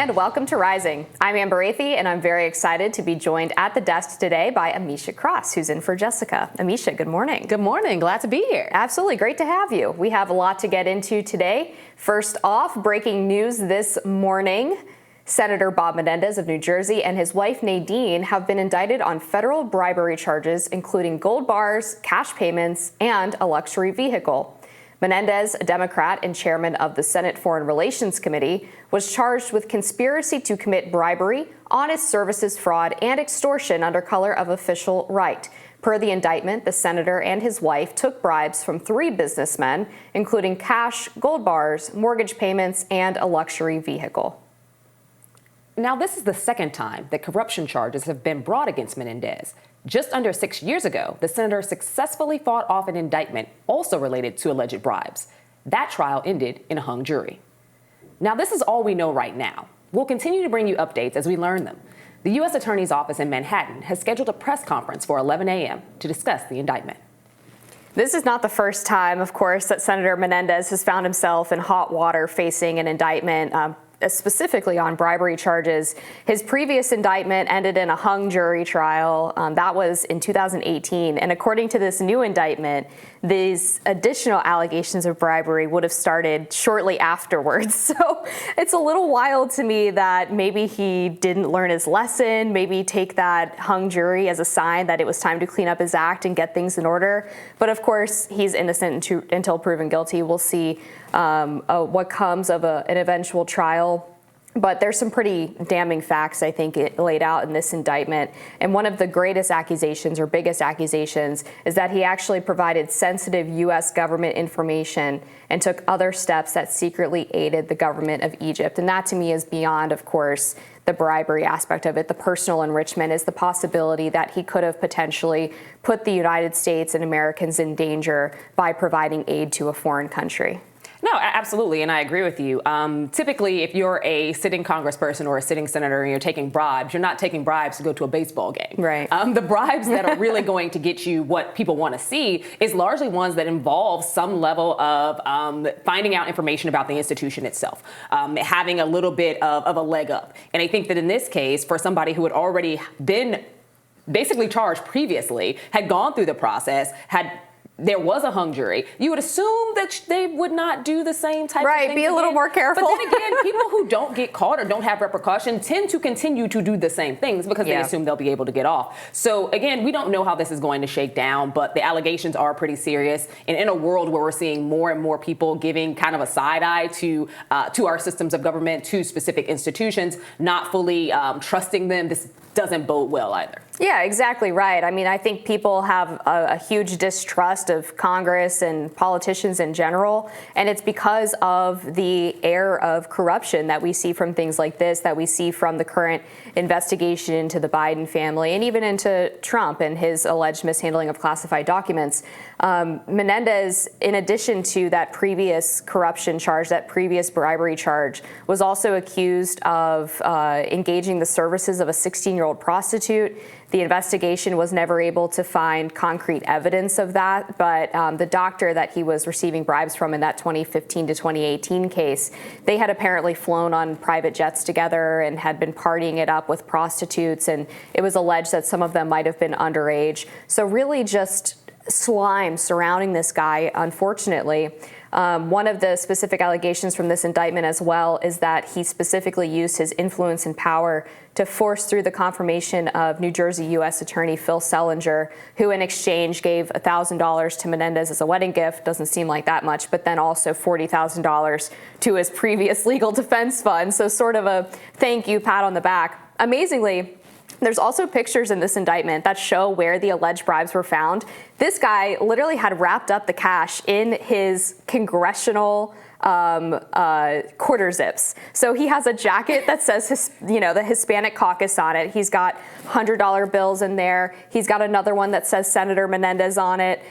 And welcome to Rising. I'm Amber Athey, and I'm very excited to be joined at the desk today by Amisha Cross, who's in for Jessica. Amisha, good morning. Good morning. Glad to be here. Absolutely. Great to have you. We have a lot to get into today. First off, breaking news this morning. Senator Bob Menendez of New Jersey and his wife Nadine have been indicted on federal bribery charges, including gold bars, cash payments, and a luxury vehicle. Menendez, a Democrat and chairman of the Senate Foreign Relations Committee, was charged with conspiracy to commit bribery, honest services fraud, and extortion under color of official right. Per the indictment, the senator and his wife took bribes from 3 businessmen, including cash, gold bars, mortgage payments, and a luxury vehicle. Now, this is the second time that corruption charges have been brought against Menendez. Just under 6 years ago, the senator successfully fought off an indictment also related to alleged bribes. That trial ended in a hung jury. Now, this is all we know right now. We'll continue to bring you updates as we learn them. The U.S. Attorney's Office in Manhattan has scheduled a press conference for 11 a.m. to discuss the indictment. This is not the first time, of course, that Senator Menendez has found himself in hot water facing an indictment, specifically on bribery charges. His previous indictment ended in a hung jury trial. That was in 2018. And according to this new indictment, these additional allegations of bribery would have started shortly afterwards. So it's a little wild to me that maybe he didn't learn his lesson, maybe take that hung jury as a sign that it was time to clean up his act and get things in order. But of course, he's innocent until proven guilty. We'll see what comes of an eventual trial. But there's some pretty damning facts, I think, laid out in this indictment. And one of the greatest accusations or biggest accusations is that he actually provided sensitive U.S. government information and took other steps that secretly aided the government of Egypt. And that, to me, is beyond, of course, the bribery aspect of it. The personal enrichment is the possibility that he could have potentially put the United States and Americans in danger by providing aid to a foreign country. No, absolutely, and I agree with you. Typically, if you're a sitting congressperson or a sitting senator and you're taking bribes, you're not taking bribes to go to a baseball game. Right. The bribes that are really going to get you what people want to see is largely ones that involve some level of finding out information about the institution itself, having a little bit of a leg up. And I think that in this case, for somebody who had already been basically charged previously, had gone through the process, there was a hung jury, you would assume that they would not do the same type of thing. Right, be a little more careful. But then again, people who don't get caught or don't have repercussions tend to continue to do the same things because they assume they'll be able to get off. So again, we don't know how this is going to shake down, but the allegations are pretty serious. And in a world where we're seeing more and more people giving kind of a side eye to our systems of government, to specific institutions, not fully trusting them, this doesn't bode well either. Yeah, exactly right. I mean, I think people have a huge distrust of Congress and politicians in general, and it's because of the air of corruption that we see from things like this, that we see from the current investigation into the Biden family and even into Trump and his alleged mishandling of classified documents. Menendez, in addition to that previous corruption charge, that previous bribery charge, was also accused of engaging the services of a 16-year-old prostitute. The investigation was never able to find concrete evidence of that, but the doctor that he was receiving bribes from in that 2015 to 2018 case, they had apparently flown on private jets together and had been partying it up with prostitutes, and it was alleged that some of them might have been underage. So really just slime surrounding this guy, unfortunately. One of the specific allegations from this indictment as well is that he specifically used his influence and power to force through the confirmation of New Jersey U.S. Attorney Phil Sellinger, who in exchange gave $1,000 to Menendez as a wedding gift. Doesn't seem like that much, but then also $40,000 to his previous legal defense fund. So sort of a thank you, pat on the back. Amazingly, there's also pictures in this indictment that show where the alleged bribes were found. This guy literally had wrapped up the cash in his congressional quarter zips. So he has a jacket that says, the Hispanic Caucus on it. He's got $100 bills in there. He's got another one that says Senator Menendez on it,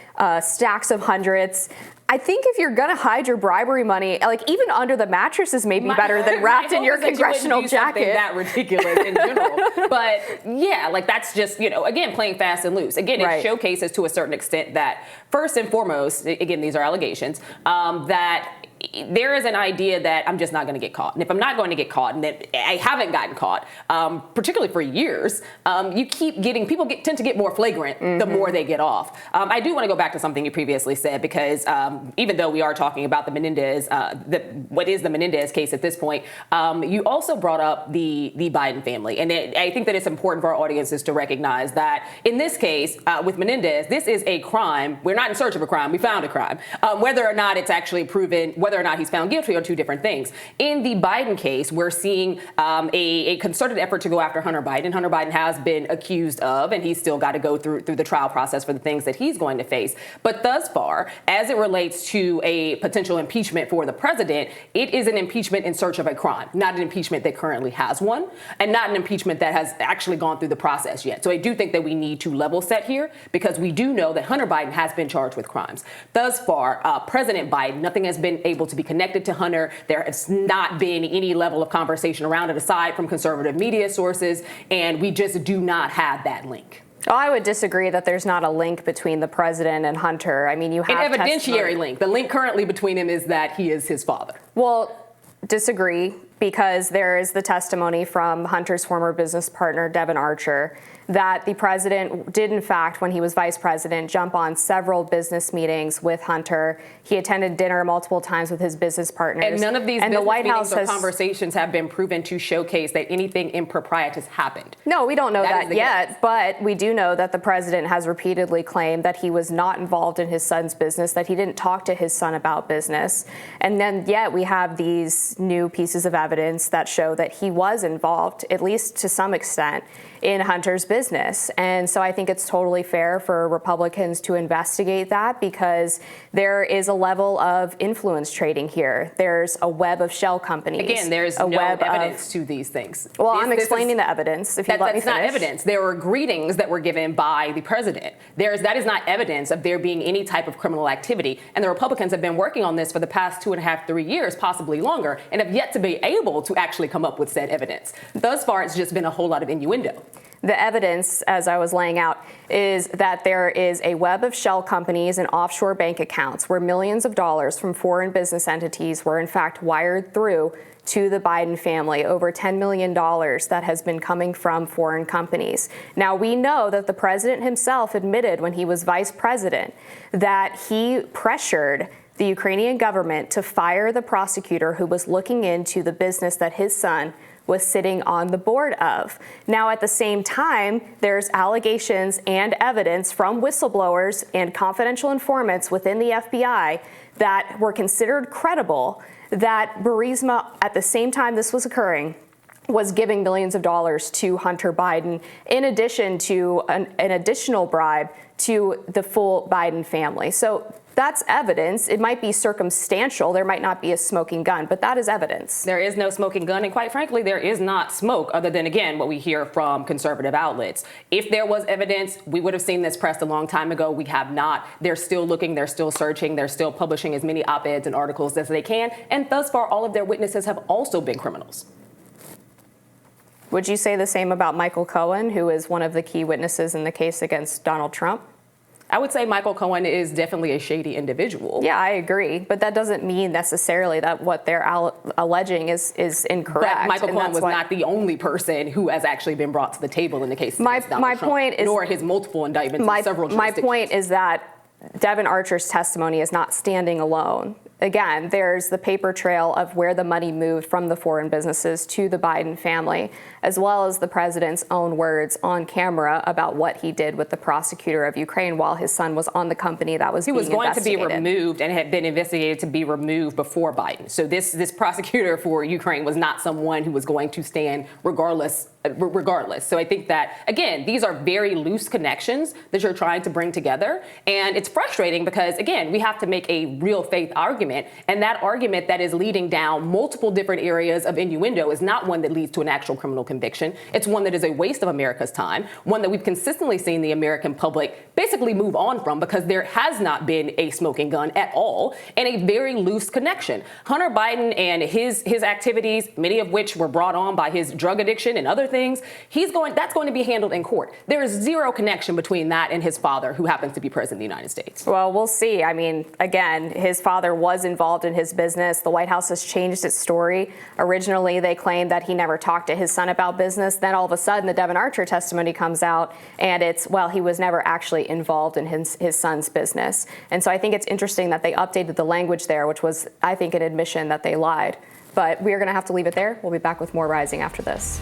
stacks of hundreds. I think if you're going to hide your bribery money, like even under the mattress is maybe better than wrapped in your congressional jacket. That ridiculous in general. But yeah, like that's just, again, playing fast and loose. Again, it showcases to a certain extent that first and foremost, again, these are allegations, that there is an idea that I'm just not going to get caught. And if I'm not going to get caught, and that I haven't gotten caught, particularly for years, you keep getting, tend to get more flagrant the more they get off. I do want to go back to something you previously said, because even though we are talking about the Menendez, what is the Menendez case at this point, you also brought up the Biden family. And I think that it's important for our audiences to recognize that in this case, with Menendez, this is a crime. We're not in search of a crime. We found a crime. Whether or not it's actually proven, whether or not he's found guilty, are two different things. In the Biden case, we're seeing a concerted effort to go after Hunter Biden. Hunter Biden has been accused of, and he's still got to go through the trial process for the things that he's going to face. But thus far, as it relates to a potential impeachment for the president, it is an impeachment in search of a crime, not an impeachment that currently has one, and not an impeachment that has actually gone through the process yet. So I do think that we need to level set here, because we do know that Hunter Biden has been charged with crimes. Thus far, President Biden, nothing has been able to be connected to Hunter. There has not been any level of conversation around it aside from conservative media sources, and we just do not have that link. Oh, I would disagree that there's not a link between the president and Hunter. I mean, you have an evidentiary link. The link currently between him is that he is his father. Well, disagree, because there is the testimony from Hunter's former business partner, Devin Archer, that the president did, in fact, when he was vice president, jump on several business meetings with Hunter. He attended dinner multiple times with his business partners. And none of these business meetings or conversations have been proven to showcase that anything improprietous happened. No, we don't know that yet, but we do know that the president has repeatedly claimed that he was not involved in his son's business, that he didn't talk to his son about business. And then yet we have these new pieces of evidence that show that he was involved, at least to some extent, in Hunter's business. And so I think it's totally fair for Republicans to investigate that, because there is a level of influence trading here. There's a web of shell companies. Again, there's no evidence to these things. Well, I'm explaining the evidence, if you let me finish. That's not evidence. There were greetings that were given by the president. That is not evidence of there being any type of criminal activity. And the Republicans have been working on this for the past 2.5, 3 years, possibly longer, and have yet to be able to actually come up with said evidence. Thus far, it's just been a whole lot of innuendo. The evidence, as I was laying out, is that there is a web of shell companies and offshore bank accounts where millions of dollars from foreign business entities were in fact wired through to the Biden family, over $10 million that has been coming from foreign companies. Now, we know that the president himself admitted when he was vice president that he pressured the Ukrainian government to fire the prosecutor who was looking into the business that his son was sitting on the board of. Now, at the same time, there's allegations and evidence from whistleblowers and confidential informants within the FBI that were considered credible that Burisma, at the same time this was occurring, was giving millions of dollars to Hunter Biden, in addition to an additional bribe to the full Biden family. So that's evidence. It might be circumstantial. There might not be a smoking gun, but that is evidence. There is no smoking gun, and quite frankly, there is not smoke, other than, again, what we hear from conservative outlets. If there was evidence, we would have seen this pressed a long time ago. We have not. They're still looking. They're still searching. They're still publishing as many op-eds and articles as they can. And thus far, all of their witnesses have also been criminals. Would you say the same about Michael Cohen, who is one of the key witnesses in the case against Donald Trump? I would say Michael Cohen is definitely a shady individual. Yeah, I agree. But that doesn't mean necessarily that what they're alleging is incorrect. But Michael Cohen was not the only person who has actually been brought to the table in the case against Donald Trump, nor his multiple indictments in several jurisdictions. My point is that Devin Archer's testimony is not standing alone. Again, there's the paper trail of where the money moved from the foreign businesses to the Biden family, as well as the president's own words on camera about what he did with the prosecutor of Ukraine while his son was on the company that was being investigated. He was going to be removed and had been investigated to be removed before Biden. So this prosecutor for Ukraine was not someone who was going to stand regardless. So I think that, again, these are very loose connections that you're trying to bring together. And it's frustrating because, again, we have to make a real faith argument. And that argument that is leading down multiple different areas of innuendo is not one that leads to an actual criminal conviction. It's one that is a waste of America's time, one that we've consistently seen the American public basically move on from because there has not been a smoking gun at all, and a very loose connection. Hunter Biden and his activities, many of which were brought on by his drug addiction and other things, that's going to be handled in court. There is zero connection between that and his father, who happens to be president of the United States. Well, we'll see. I mean, again, his father was involved in his business. The White House has changed its story. Originally, they claimed that he never talked to his son about business. Then all of a sudden, the Devon Archer testimony comes out, and it's, well, he was never actually involved in his son's business. And so I think it's interesting that they updated the language there, which was, I think, an admission that they lied. But we are going to have to leave it there. We'll be back with more Rising after this.